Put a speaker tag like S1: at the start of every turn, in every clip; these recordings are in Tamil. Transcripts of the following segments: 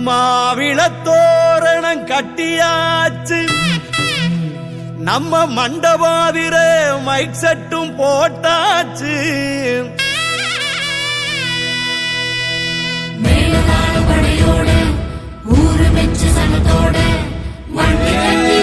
S1: மாவிளத்தோரணம் கட்டியாச்சு, நம்ம மண்டபாதிர மைக் செட்டும் போட்டாச்சு.
S2: மேலதாளபடியோட ஊரு மெச்சு சனத்தோட வண்டி கட்டி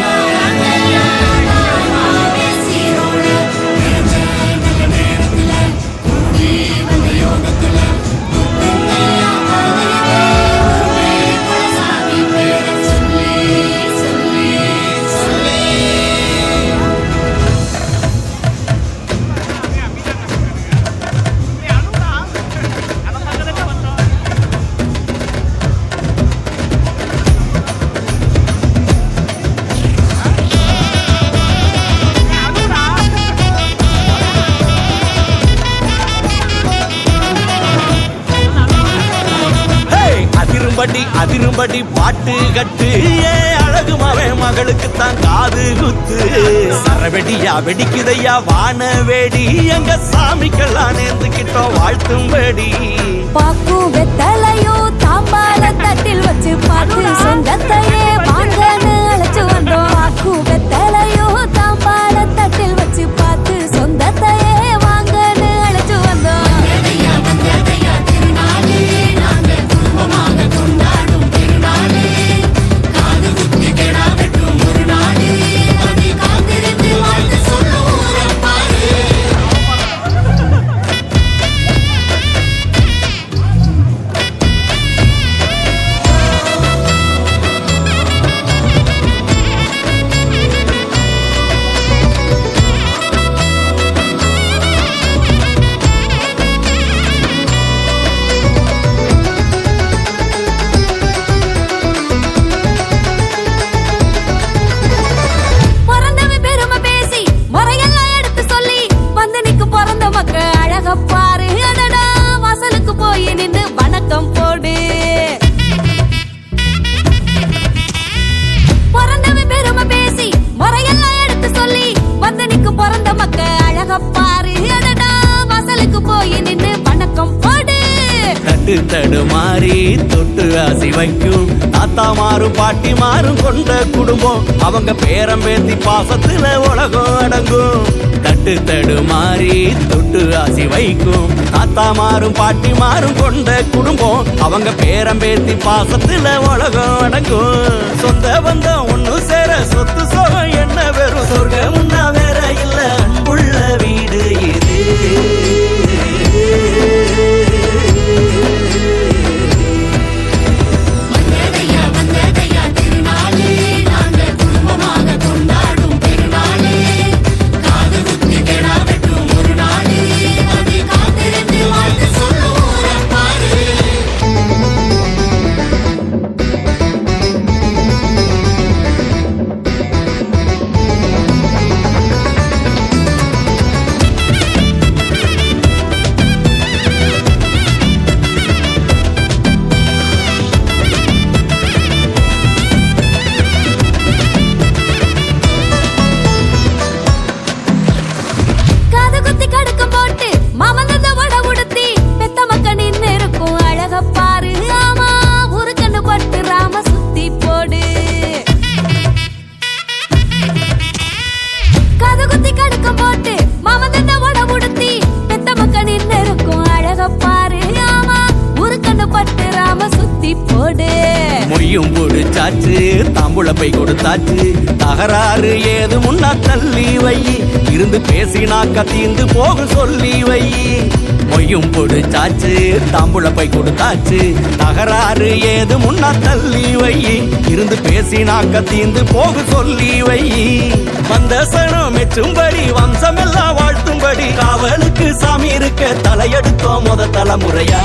S1: அதிரும்படி பாட்டு கட்டு, அழகு மவன் மகளுக்கு தான் காது குத்து. சரவெடியா வெடிக்குதையா வான வேடி, எங்க சாமிக்கெல்லாம் நேர்ந்துகிட்டோம் வாழ்த்தும்படி.
S2: பாக்கும் வெத்தலையோ தாம்பால தட்டில் வச்சு பாட்டு சொந்தத்தையே வாங்கன்னு அழைச்சு வந்தோம். பாக்கும் வெத்தலையோ தாம்பால தட்டில் வச்சு பாட்டு சொந்தத்தையே வாங்கன்னு அழைச்சு வந்தோம்.
S1: தடுமாறி தொட்டு ஆசி வைக்கும் தாத்தா மாறும் பாட்டி மாறும் கொண்ட குடும்பம். அவங்க பேரம் பேத்தி பாசத்துல உலகம் அடங்கும். தட்டு தடுமாறி தொட்டு ஆசி வைக்கும் தாத்தா மாறும் பாட்டி மாறும் கொண்ட குடும்பம். அவங்க பேரம் பேத்தி பாசத்துல உலகம் அடங்கும். சொந்த பந்தம் ஒண்ணு சேர சொத்து சோகம் என்ன வெறும் சொர்க்கம் முன்னா வேற இல்ல அன்புள்ள வீடு இது. மொய்யும் கொடுத்தாச்சு தாம்புள பை கொடுத்தாச்சு. தகராறு ஏது முன்னா தள்ளி வை, இருந்து பேசினாக்க தீந்து போக சொல்லி வை. மொய்யும் கொடுத்தாச்சு தாம்புள பை கொடுத்தாச்சு. தகராறு ஏது முன்னா தள்ளி வை, இருந்து பேசினாக்க தீந்து போக சொல்லி வை. வந்த சனம் மெச்சும்படி வம்சமெல்லாம் வாழ்த்தும்படி, காவலுக்கு சாமி இருக்க தலையெடுத்தோம் முத தலைமுறையா.